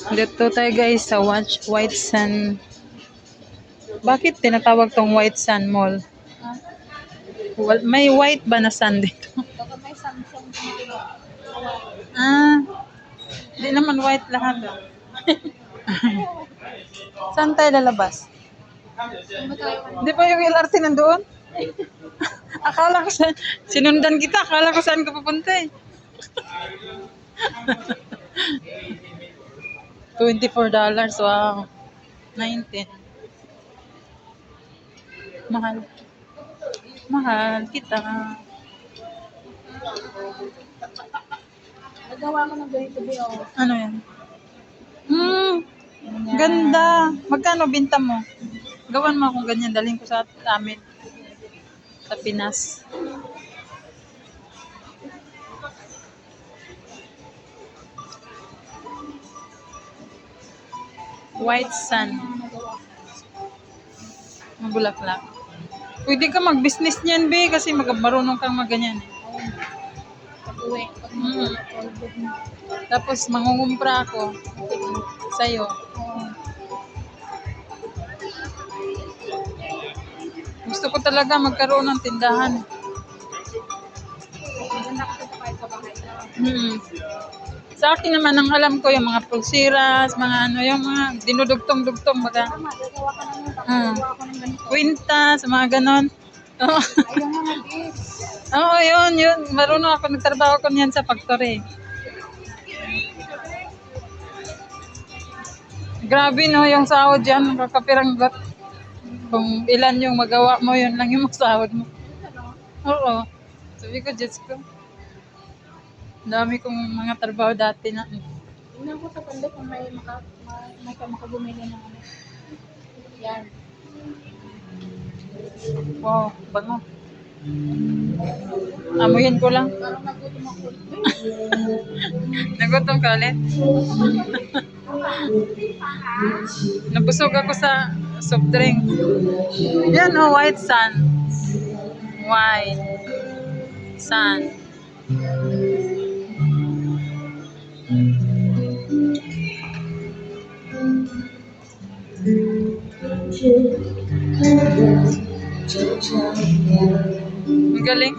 Dito tayo guys sa White Sand. Bakit tinatawag tong White Sand Mall? May white ba na sand dito? Baka may Samsung dito. Ah, di naman white lahat. Saan tayo lalabas? Di ba yung LRT nandoon? Akala ko sinundan kita. Akala ko saan ka pupunta eh. $24. Wow. 19. Mahal. Mahal kita. Nagawa ko ng ganito ba yun? Ano yan? Ganda. Magkano binta mo? Gawan mo akong ganyan. Daling ko sa amin. Sa Pinas. White Sand. Mabulaklak. Pwede ka mag-business niyan, be, kasi marunong kang magganyan. Pag-uwi. Tapos mangungumpra ako sa'yo. Gusto ko talaga magkaroon ng tindahan. Maganda kasi ito kahit sa bahay na. Sa akin naman, ang alam ko, yung mga pulsiras, mga ano, yung mga dinudugtong-dugtong, baga. Tama, gagawa ka naman. Gagawa ko ng ganito. Kwintas, mga ganon. Oo. Ayaw nga mag-is. Oo, yun. Marunong ako, nagtrabaho ko niyan sa factory. Grabe no, yung sahod dyan, kakapiranggot. Kung ilan yung magawa mo, yun lang yung sahod mo. Oo. Sabi ko, Diyos ko. Dami kong mga trabaho dati na. Tingnan ko sa panda kung may makabumili ng ano. Yan. Wow, bango. Amuyin ko lang. Parang nagutom ako. Nagutom ka ulit? Nabusog ako sa soft drink. Yan oh, White Sand. White Sand. Ang galing.